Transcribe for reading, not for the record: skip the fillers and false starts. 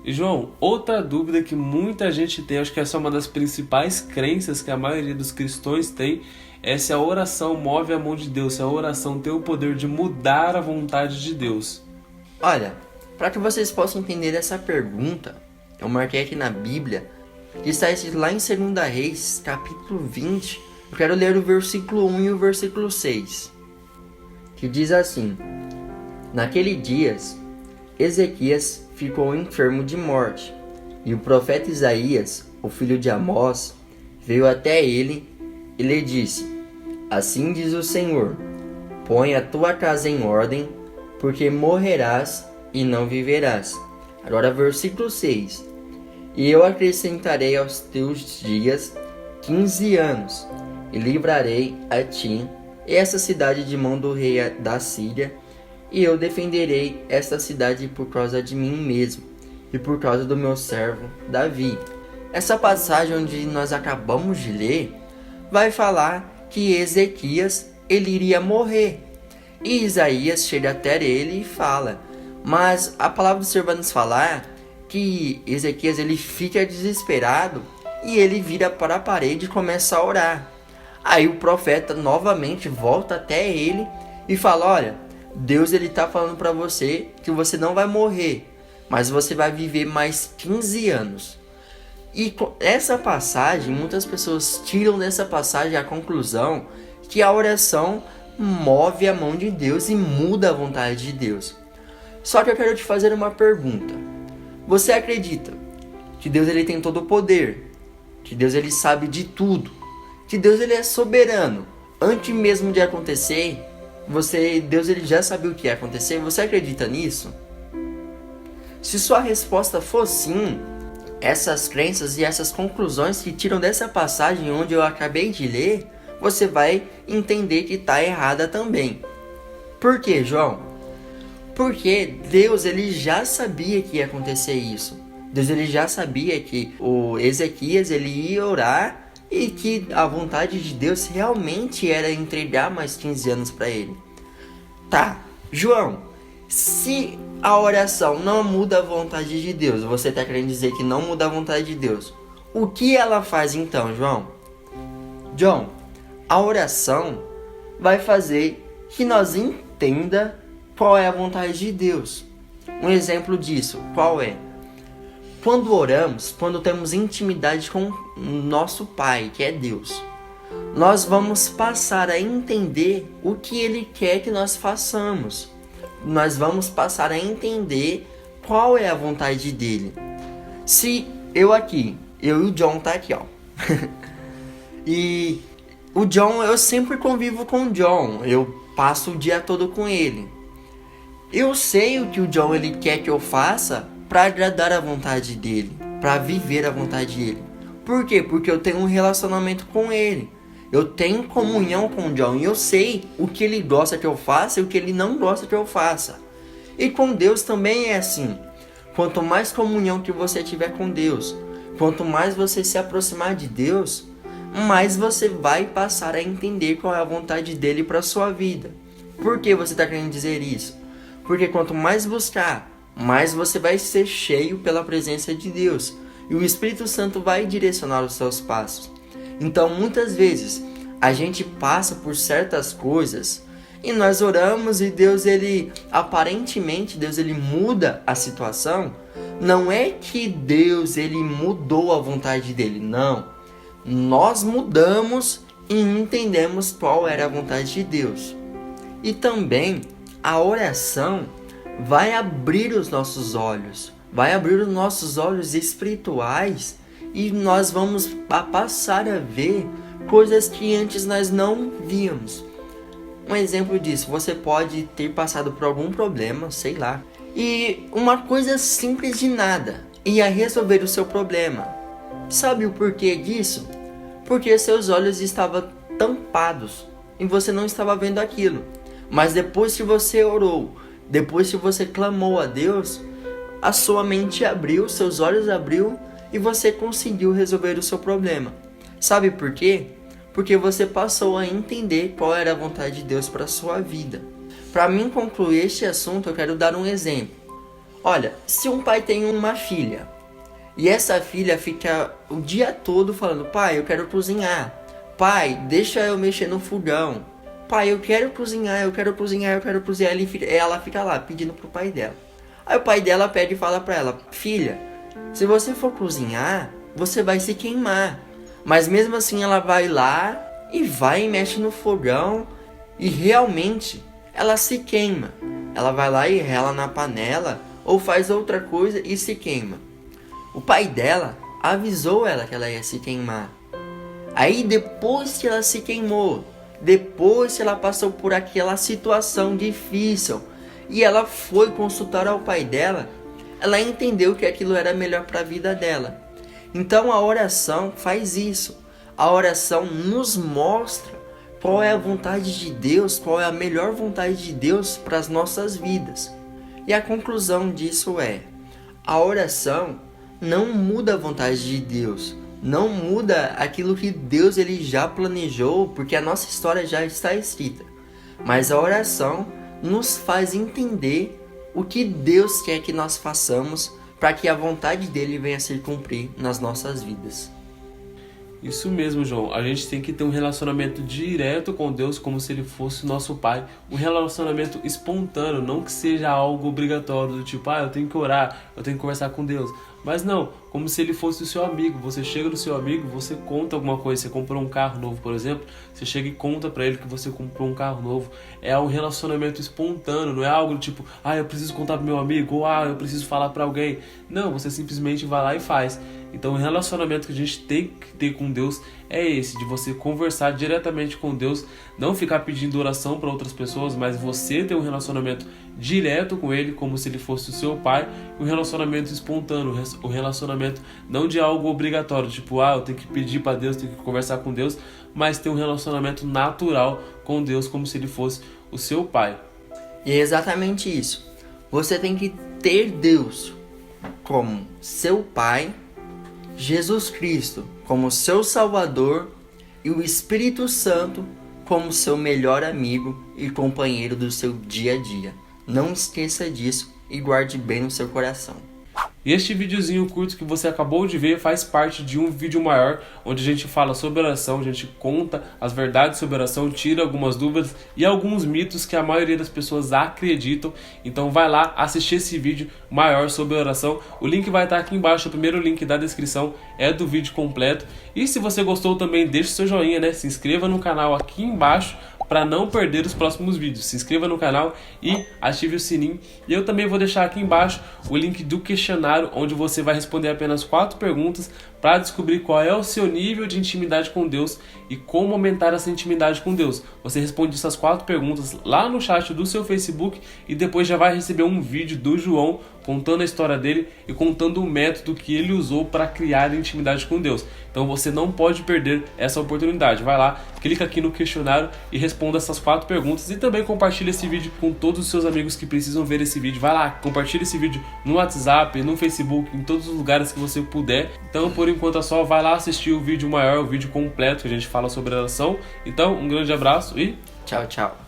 E, João, outra dúvida que muita gente tem, acho que essa é uma das principais crenças que a maioria dos cristãos tem, é se a oração move a mão de Deus, se a oração tem o poder de mudar a vontade de Deus. Olha, para que vocês possam entender essa pergunta, eu marquei aqui na Bíblia, que está escrito lá em 2 Reis, capítulo 20. Eu quero ler o versículo 1 e o versículo 6, que diz assim: Naqueles dias, Ezequias ficou enfermo de morte, e o profeta Isaías, o filho de Amós, veio até ele e lhe disse: Assim diz o Senhor, põe a tua casa em ordem, porque morrerás e não viverás. Agora versículo 6. E eu acrescentarei aos teus dias 15 anos, e livrarei a ti essa cidade de mão do rei da Síria, e eu defenderei esta cidade por causa de mim mesmo, e por causa do meu servo Davi. Essa passagem onde nós acabamos de ler, vai falar que Ezequias ele iria morrer. E Isaías chega até ele e fala, mas a palavra do Senhor vai nos falar que Ezequias ele fica desesperado e ele vira para a parede e começa a orar. Aí o profeta novamente volta até ele e fala: olha, Deus ele está falando para você que você não vai morrer, mas você vai viver mais 15 anos. E essa passagem, muitas pessoas tiram dessa passagem a conclusão que a oração move a mão de Deus e muda a vontade de Deus. Só que eu quero te fazer uma pergunta. Você acredita que Deus ele tem todo o poder, que Deus ele sabe de tudo, que Deus ele é soberano? Antes mesmo de acontecer, Deus ele já sabia o que ia acontecer. Você acredita nisso? Se sua resposta for sim, essas crenças e essas conclusões que tiram dessa passagem onde eu acabei de ler, você vai entender que está errada também. Por quê, João? Porque Deus ele já sabia que ia acontecer isso. Deus ele já sabia que o Ezequias ele ia orar e que a vontade de Deus realmente era entregar mais 15 anos para ele. Tá, João, se a oração não muda a vontade de Deus, você está querendo dizer que não muda a vontade de Deus, o que ela faz então, João? João, a oração vai fazer que nós entenda qual é a vontade de Deus. Um exemplo disso, qual é? Quando oramos, quando temos intimidade com nosso Pai, que é Deus, nós vamos passar a entender o que Ele quer que nós façamos. Nós vamos passar a entender qual é a vontade dEle. Se eu e o John tá aqui, ó. E o John, eu sempre convivo com o John, eu passo o dia todo com ele. Eu sei o que o John ele quer que eu faça para agradar a vontade dele, para viver a vontade dele. Por quê? Porque eu tenho um relacionamento com ele. Eu tenho comunhão com o John e eu sei o que ele gosta que eu faça e o que ele não gosta que eu faça. E com Deus também é assim. Quanto mais comunhão que você tiver com Deus, quanto mais você se aproximar de Deus, mais você vai passar a entender qual é a vontade dele para sua vida. Por que você está querendo dizer isso? Porque quanto mais buscar, mais você vai ser cheio pela presença de Deus. E o Espírito Santo vai direcionar os seus passos. Então, muitas vezes, a gente passa por certas coisas e nós oramos e Deus, aparentemente, Deus, muda a situação. Não é que Deus, mudou a vontade dele, não. Nós mudamos e entendemos qual era a vontade de Deus. E também, a oração vai abrir os nossos olhos, vai abrir os nossos olhos espirituais e nós vamos passar a ver coisas que antes nós não víamos. Um exemplo disso, você pode ter passado por algum problema, sei lá, e uma coisa simples de nada ia resolver o seu problema. Sabe o porquê disso? Porque seus olhos estavam tampados e você não estava vendo aquilo. Mas depois que você orou, depois que você clamou a Deus, a sua mente abriu, seus olhos abriu e você conseguiu resolver o seu problema. Sabe por quê? Porque você passou a entender qual era a vontade de Deus para a sua vida. Para mim concluir este assunto, eu quero dar um exemplo. Olha, se um pai tem uma filha e essa filha fica o dia todo falando: pai, eu quero cozinhar. Pai, deixa eu mexer no fogão. Pai, eu quero cozinhar, eu quero cozinhar, eu quero cozinhar. Ela fica lá pedindo pro pai dela. Aí o pai dela pede e fala pra ela: filha, se você for cozinhar, você vai se queimar. Mas mesmo assim ela vai lá e vai e mexe no fogão e realmente ela se queima. Ela vai lá e rela na panela ou faz outra coisa e se queima. O pai dela avisou ela que ela ia se queimar. Aí depois que ela se queimou, depois que ela passou por aquela situação difícil e ela foi consultar ao pai dela, ela entendeu que aquilo era melhor para a vida dela. Então a oração faz isso. A oração nos mostra qual é a vontade de Deus, qual é a melhor vontade de Deus para as nossas vidas. E a conclusão disso é: a oração não muda a vontade de Deus, não muda aquilo que Deus ele já planejou, porque a nossa história já está escrita. Mas a oração nos faz entender o que Deus quer que nós façamos para que a vontade dele venha a se cumprir nas nossas vidas. Isso mesmo, João. A gente tem que ter um relacionamento direto com Deus, como se Ele fosse nosso Pai. Um relacionamento espontâneo, não que seja algo obrigatório, do tipo, eu tenho que orar, eu tenho que conversar com Deus. Mas não, como se Ele fosse o seu amigo. Você chega no seu amigo, você conta alguma coisa. Você comprou um carro novo, por exemplo. Você chega e conta pra ele que você comprou um carro novo. É um relacionamento espontâneo, não é algo do tipo, eu preciso contar pro meu amigo, ou eu preciso falar pra alguém. Não, você simplesmente vai lá e faz. Então o relacionamento que a gente tem que ter com Deus é esse, de você conversar diretamente com Deus, não ficar pedindo oração para outras pessoas, mas você ter um relacionamento direto com Ele, como se Ele fosse o seu pai, um relacionamento espontâneo, o relacionamento não de algo obrigatório, tipo, eu tenho que pedir para Deus, tenho que conversar com Deus, mas ter um relacionamento natural com Deus, como se Ele fosse o seu pai. E é exatamente isso. Você tem que ter Deus como seu pai, Jesus Cristo como seu Salvador e o Espírito Santo como seu melhor amigo e companheiro do seu dia a dia. Não esqueça disso e guarde bem no seu coração. E este videozinho curto que você acabou de ver faz parte de um vídeo maior, onde a gente fala sobre oração, a gente conta as verdades sobre oração, tira algumas dúvidas e alguns mitos que a maioria das pessoas acreditam. Então vai lá assistir esse vídeo maior sobre oração. O link vai estar aqui embaixo, o primeiro link da descrição é do vídeo completo. E se você gostou também, deixe seu joinha, se inscreva no canal aqui embaixo para não perder os próximos vídeos. Se inscreva no canal e ative o sininho. E eu também vou deixar aqui embaixo o link do questionário, onde você vai responder apenas 4 perguntas para descobrir qual é o seu nível de intimidade com Deus e como aumentar essa intimidade com Deus. Você responde essas 4 perguntas lá no chat do seu Facebook e depois já vai receber um vídeo do João contando a história dele e contando o método que ele usou para criar intimidade com Deus. Então você não pode perder essa oportunidade. Vai lá, clica aqui no questionário e responda essas 4 perguntas e também compartilha esse vídeo com todos os seus amigos que precisam ver esse vídeo. Vai lá, compartilha esse vídeo no WhatsApp, no Facebook, em todos os lugares que você puder. Então, por enquanto é só, vai lá assistir o vídeo maior, o vídeo completo que a gente fala sobre oração. Então, um grande abraço e tchau, tchau.